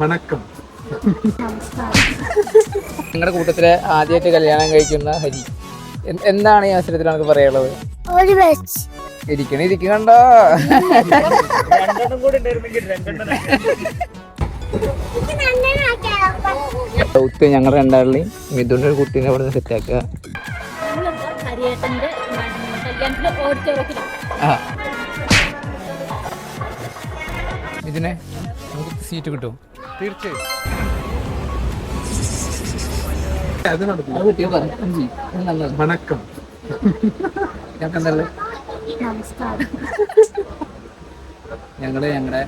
വണക്കം. നിങ്ങളുടെ കൂട്ടത്തിലെ ആദ്യമായിട്ട് കല്യാണം കഴിക്കുന്ന ഹരി, എന്താണ് ഈ അവസരത്തിൽ നമുക്ക് പറയാനുള്ളത്? ഇരിക്കണ്ടോ? ദൗത്യം ഞങ്ങൾ രണ്ടാളിനെയും മിഥുന്റെ ഒരു കുട്ടീനെ അവിടെ നിന്ന് സെറ്റാക്കുക. ഇതിനെ നമുക്ക് സീറ്റ് കിട്ടും തീർച്ചയായും. വണക്കം. ഞങ്ങളുടെ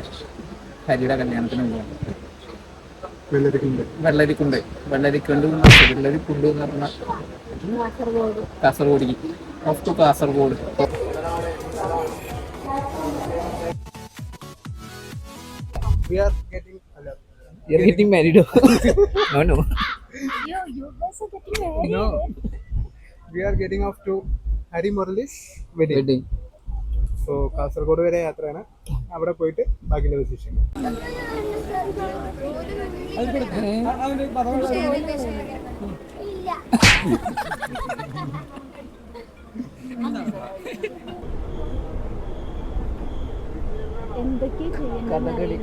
ഹരിയുടെ കല്യാണത്തിന് പോകാം. വെള്ളരിക്കുണ്ട് വെള്ളരിക്കുണ്ട് എന്ന് പറഞ്ഞ Kasaragod. Of two Kasaragod. You're getting married? No. You guys are getting married. No. We are getting off to Hari Murali's wedding. So Kasaragod വരെ യാത്രയാണ്. അവിടെ പോയിട്ട് ബാക്കിയുള്ള വിശേഷം. കഥകളി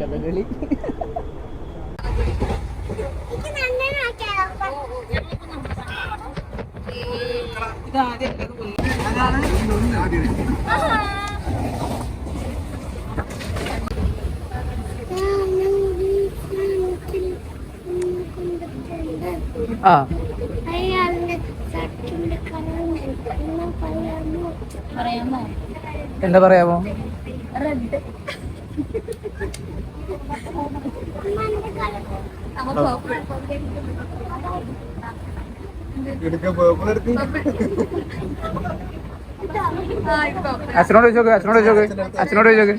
എന്താ പറയാമോ? അച്ഛനോട് ചോദിച്ചോക്കെ.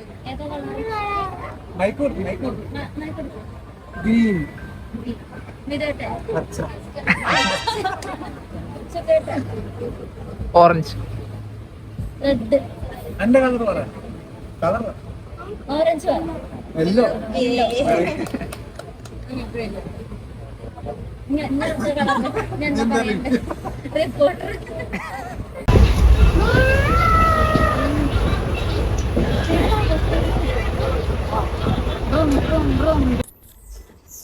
ഓറഞ്ച്.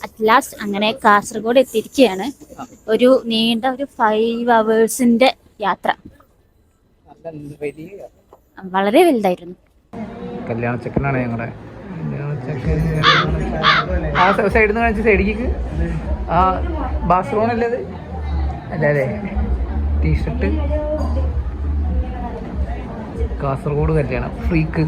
അറ്റ് ലാസ്റ്റ് അങ്ങനെ കാസർഗോഡ് എത്തിയിരിക്കുകയാണ്. ഒരു നീണ്ട ഒരു 5 hours യാത്ര. വളരെ വലുതായിരുന്നു. കല്യാണ ചെക്കനാണ് ഞങ്ങളുടെ. ആ സൈഡിൽ നിന്ന് കാണിച്ച സൈഡിലേക്ക് ആ ബാസ്റൂൺ അല്ലേ അല്ലേ ടീഷർട്ട്. കാസർഗോഡ് കല്യാണം ഫ്രീക്ക്.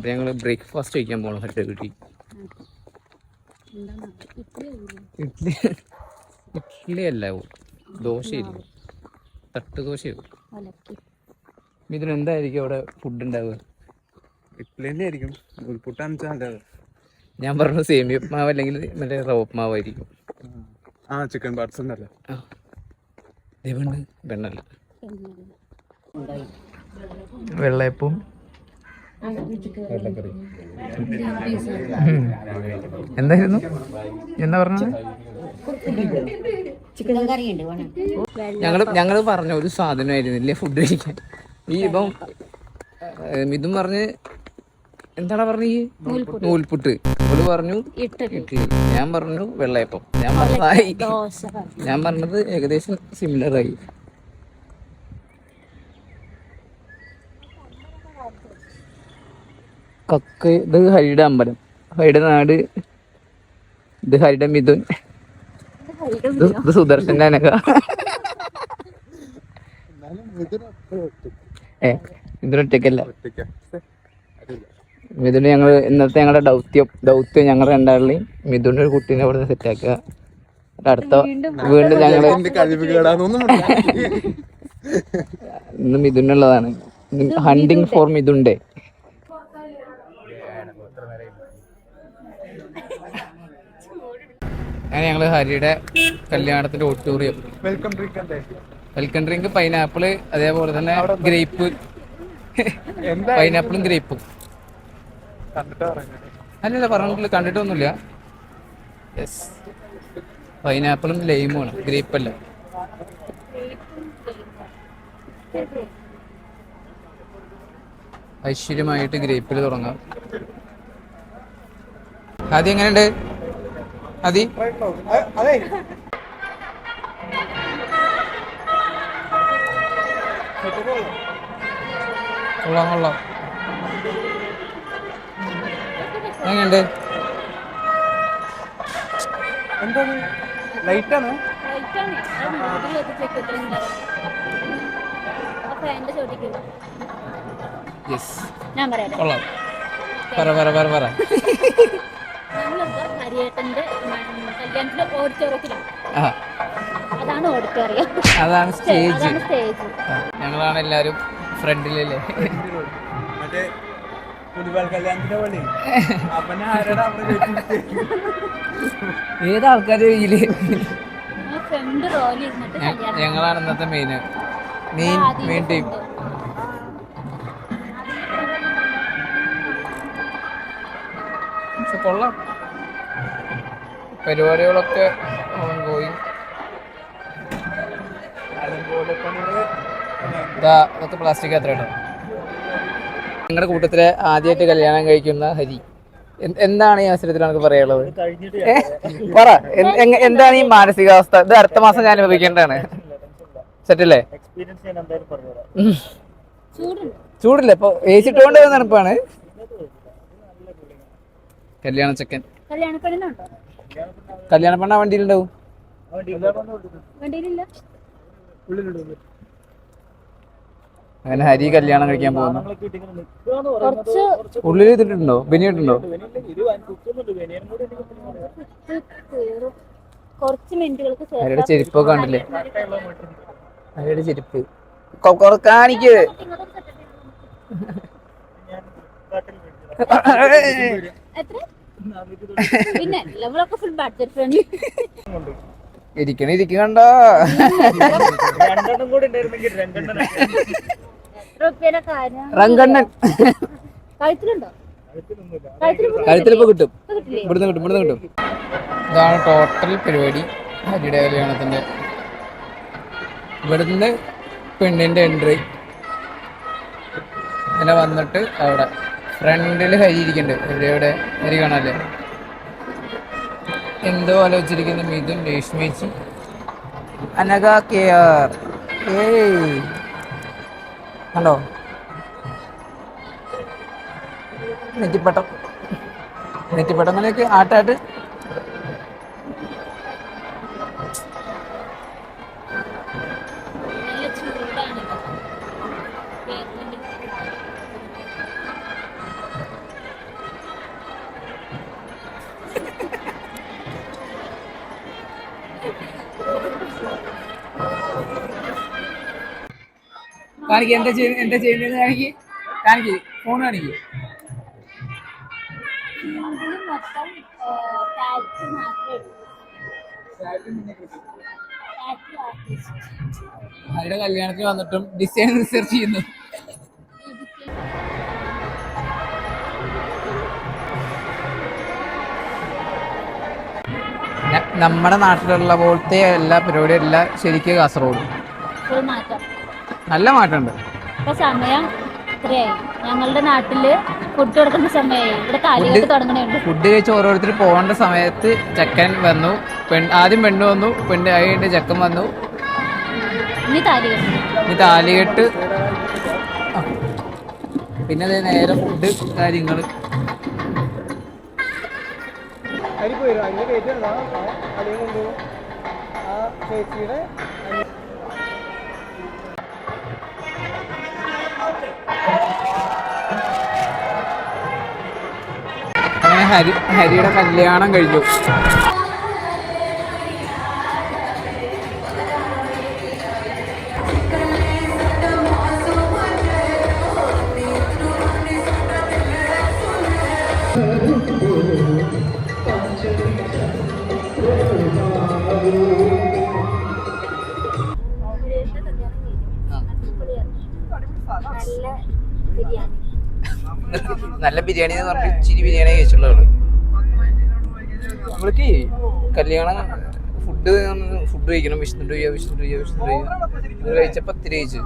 ഞങ്ങൾ ബ്രേക്ക്ഫാസ്റ്റ് കഴിക്കാൻ പോകണം. വീട്ടിൽ ഇഡ്ഡലി അല്ല, ദോശയില്ല, തട്ട് ദോശയോ. ഇതിന് എന്തായിരിക്കും അവിടെ ഫുഡ് ഉണ്ടാവുക? ഇഡ്ഡലി തന്നെയായിരിക്കും. നൂൽപുട്ടാണെന്ന് വെച്ചാൽ ഞാൻ പറഞ്ഞു സേമിയ ഉപ്മാവ് അല്ലെങ്കിൽ മറ്റേ റവ ഉപ്മാവായിരിക്കും. ചിക്കൻ പാർട്സ് ഉണ്ടല്ലോ. വെണ്ണല്ല, വെള്ളയപ്പവും എന്തായിരുന്നു എന്താ പറഞ്ഞത്? ഞങ്ങള് പറഞ്ഞ ഒരു സാധനമായിരുന്നില്ലേ ഫുഡ് കഴിക്കാൻ. ഈ ഇപ്പം ഇതും പറഞ്ഞ് എന്താണ് പറഞ്ഞ ഈ നൂൽപുട്ട്, ഒരു പറഞ്ഞു ഇഡ്ഡലി, ഞാൻ പറഞ്ഞു വെള്ളയപ്പം, ഞാൻ പറഞ്ഞത് ഏകദേശം സിമിലറായി. ഇത് ഹരിയുടെ അമ്പലം, ഹരിയുടെ നാട്, ഇത് ഹരിയുടെ മിഥുൻ, ഇത് സുദർശന്റെ അനക. ഇതിനൊറ്റക്കല്ല, മിഥുന് ഞങ്ങൾ ഇന്നത്തെ ഞങ്ങളുടെ ദൗത്യം ഞങ്ങൾ രണ്ടാളിനെയും മിഥുന്റെ ഒരു കുട്ടീനെ അവിടെ നിന്ന് സെറ്റാക്കുക. അടുത്ത വീണ്ടും ഞങ്ങള് ഇന്ന് മിഥുനുള്ളതാണ്. Hunting for Mithun day. അങ്ങനെ ഞങ്ങൾ ഹരിയുടെ കല്യാണത്തിന്റെ ഓഡിറ്റോറിയം. വെൽക്കം ഡ്രിങ്ക് എന്താ വെൽക്കം ഡ്രിങ്ക് പൈനാപ്പിള്, അതേപോലെ തന്നെ ഗ്രേപ്പ്. എന്താ പൈനാപ്പിളും ഗ്രേപ്പും. കണ്ടിട്ട് പറയുന്നത് അല്ലല്ല, പറഞ്ഞിട്ടില്ല, കണ്ടിട്ടൊന്നുമില്ല. യെസ്, പൈനാപ്പിളും ലൈമുമാണ്, ഗ്രേപ്പ് അല്ല. ഐശ്വര്യമായിട്ട് ഗ്രേപ്പിൽ തുടങ്ങാം. ആദ്യം എങ്ങനെയുണ്ട്? അതി അതെ കൊള്ളാം കൊള്ളാം. എങ്ങനെയുണ്ട്? എന്താണ് ലൈറ്റാണ് യെസ്, ഞാൻ പറയാം. കൊള്ളാം. പറ പറ പറ പറ. ഞങ്ങളിപ്പോ ഹരിയേട്ടന്റെ കല്യാണത്തിന്റെ ഓഡിറ്റോറിയത്തിലാണ്. ആ, അതാണ് ഓഡിറ്റോറിയം, അതാണ് സ്റ്റേജ്. അതാണ് സ്റ്റേജ്. ഞങ്ങളാണ് എല്ലാരും ഫ്രണ്ടിലല്ലേ. മറ്റേ പുലിവാൽ കല്യാണത്തിന്റെ പോലെ അവനെ ആരാടാ അവിടെ ഏതാൾക്കാര് കയ്യില്? ഫ്രണ്ട് റോയിൽ ഇരുന്നിട്ട് കല്യാണം. ഞങ്ങളാണ് ഇന്നത്തെ മെയിൻ ടീം. പക്ഷെ കൊള്ളാം, പരിപാടികളൊക്കെ പോയി. അതൊക്കെ പ്ലാസ്റ്റിക് അത്ര കേട്ടോ. ഞങ്ങളുടെ കൂട്ടത്തിലെ ആദ്യമായിട്ട് കല്യാണം കഴിക്കുന്ന ഹരി, എന്താണ് ഈ അവസരത്തിൽ നമുക്ക് പറയാനുള്ളത്? പറ, എന്താണ് ഈ മാനസികാവസ്ഥ? ഇത് അടുത്ത മാസം ഞാൻ അനുഭവിക്കേണ്ടതാണ്. സെറ്റല്ലേ? ചൂടില്ല, ഇപ്പൊ എ സി ഇട്ടുകൊണ്ട് തണുപ്പാണ്. കല്യാണ ചെക്കൻ, കല്യാണ പെണ്ണ വണ്ടിയിലുണ്ടാവും. അങ്ങനെ ഹരി കല്യാണം കഴിക്കാൻ പോകുന്നു. ഉള്ളിൽ ഇതിട്ടുണ്ടോ? ബനിയിട്ടുണ്ടോ? ഹരിയുടെ ചെരുപ്പൊക്കെ കണ്ടില്ലേ? ഹരിയുടെ ചെരുപ്പ് കാണിക്ക്. ഇരിക്കണ്ട. റങ്കണ്ണൻ കഴുത്തിലിപ്പോ കിട്ടും. ഇവിടുന്ന് കിട്ടും. ഇതാണ് ടോട്ടൽ പരിപാടി ഹരിയുടെ കല്യാണത്തിന്റെ. ഇവിടുന്ന് പെണ്ണിന്റെ എൻട്രി. അങ്ങനെ വന്നിട്ട് അവിടെ ഫ്രണ്ടിൽ ഹരി ഇരിക്കുന്നുണ്ട്. എവിടെ ഹരി കാണാല്ലേ? എന്തോ ആലോചിച്ചിരിക്കുന്നു. മിഥുൻ, രേഷ്മേച്ചി, അനഘ KR. കണ്ടോ നെറ്റിപ്പട്ടം അങ്ങനെയൊക്കെ ആട്ടാട്ട്. കാണിക്ക്, എന്താ ചെയ്യുന്നത്? കാണിക്ക് ഫോൺ കാണിക്ക്. അവരുടെ കല്യാണത്തിന് വന്നിട്ടും ഡിസൈൻ റിസർച്ച് ചെയ്യുന്നു. നമ്മുടെ നാട്ടിലുള്ള പോലത്തെ എല്ലാ പരിപാടിയും എല്ലാം ശരിക്കും കാസർഗോഡ് നല്ല മാറ്റമുണ്ട്. സമയം ഞങ്ങളുടെ നാട്ടില് ഫുഡ് കൊടുക്കുന്ന സമയമായി. ഇവിടെ താലികെട്ട് തുടങ്ങണുണ്ട്. ഫുഡ് കഴിച്ച് ഓരോരുത്തർ പോകേണ്ട സമയത്ത് ചെക്കൻ വന്നു, ആദ്യം പെണ്ണ് വന്നു, പെണ്ണ് കഴിഞ്ഞിട്ട് ചെക്കൻ വന്നു. ഇനി താലികെട്ട്, പിന്നെ നേരെ ഫുഡ് കാര്യങ്ങള്. അങ്ങനെ ഹരിയുടെ കല്യാണം കഴിഞ്ഞു. നല്ല ബിരിയാണി എന്ന് പറഞ്ഞിട്ട് ഇച്ചിരി ബിരിയാണി കഴിച്ചുള്ളൂ അവള്. നമ്മൾക്ക് കല്യാണം ഫുഡ് കഴിക്കണം, വിഷ്ണു ഇത് കഴിച്ചപ്പോ ഇത്തിരി കഴിച്ചു.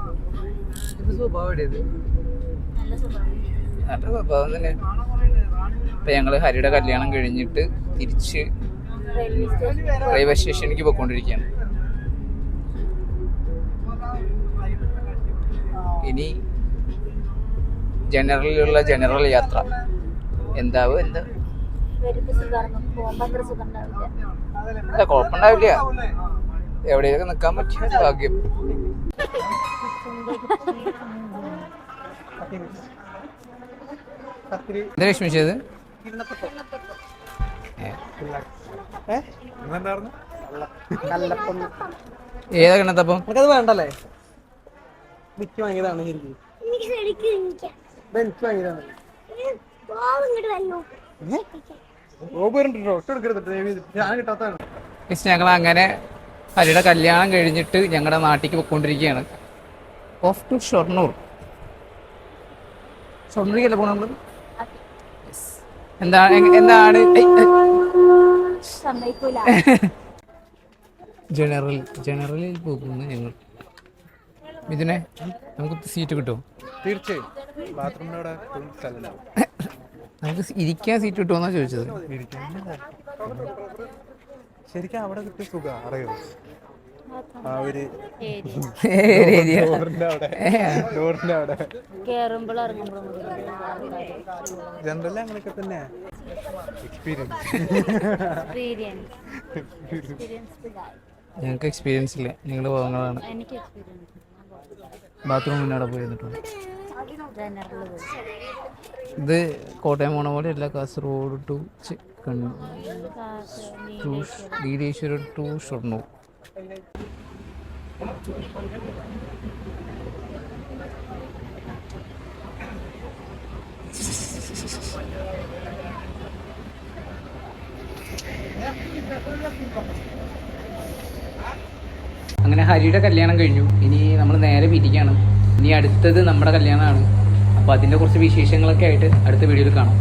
നല്ല സ്വഭാവം തന്നെ. ഇപ്പൊ ഞങ്ങള് ഹരിയുടെ കല്യാണം കഴിഞ്ഞിട്ട് തിരിച്ച് റെയിൽവേ സ്റ്റേഷനിലേക്ക് പോയിക്കൊണ്ടിരിക്കുകയാണ്. ഇനി ജനറൽ യാത്ര എന്താവും എന്താ അല്ല കുഴപ്പമുണ്ടാവില്ല, എവിടെയൊക്കെ നിക്കാൻ പറ്റിയ ഭാഗ്യം. എന്താ വിഷമിച്ചത്? ഏതാ കിണത്തപ്പം? നമുക്കത് വേണ്ടല്ലേ? എനിക്ക് വാങ്ങിയതാണ് ശരിക്കും. എനിക്ക് വാങ്ങിയതാണ്. ഞങ്ങൾ അങ്ങനെ ഹരിയുടെ കല്യാണം കഴിഞ്ഞിട്ട് ഞങ്ങളുടെ നാട്ടിലേക്ക് പോയിക്കൊണ്ടിരിക്കുകയാണ്. Of two Shoranur. ഷൊർണൂരിക്കല്ലേ പോണ നമ്മള്? എന്താണ് ജനറലിൽ പോകുന്നു ഞങ്ങൾ. ഇതിനെ നമുക്ക് സീറ്റ് കിട്ടുമോ? തീർച്ചയായും. ബാത്റൂമിനോടെ നമുക്ക് ഇരിക്കാൻ സീറ്റ് കിട്ടുമെന്നാ ചോദിച്ചത്. ശരിക്കും അവിടെ കിട്ടിയ സുഖം അറിയോ? ആ ഒരു ഡോറിന്റെ അവിടെ ജനറൽ അങ്ങനെയൊക്കെ തന്നെ ഞങ്ങൾക്ക് എക്സ്പീരിയൻസ് ഇല്ല, നിങ്ങൾ പോകങ്ങളാണ്. ബാത്റൂം മുന്നോടെ പോയിരുന്നിട്ടുണ്ട്. ഇത് കോട്ടയം പോണ പോലെ അല്ല, കാസർഗോഡ് ടു നീലേശ്വരം ടു ഷൊർണൂർ. അങ്ങനെ ഹരിയുടെ കല്യാണം കഴിഞ്ഞു. ഇനി നമ്മൾ നേരെ വീട്ടിലേക്കാണ്. ഇനി അടുത്തത് നമ്മുടെ കല്യാണമാണ്. അപ്പോൾ അതിൻ്റെ കുറച്ച് വിശേഷങ്ങളൊക്കെ ആയിട്ട് അടുത്ത വീഡിയോയിൽ കാണാം.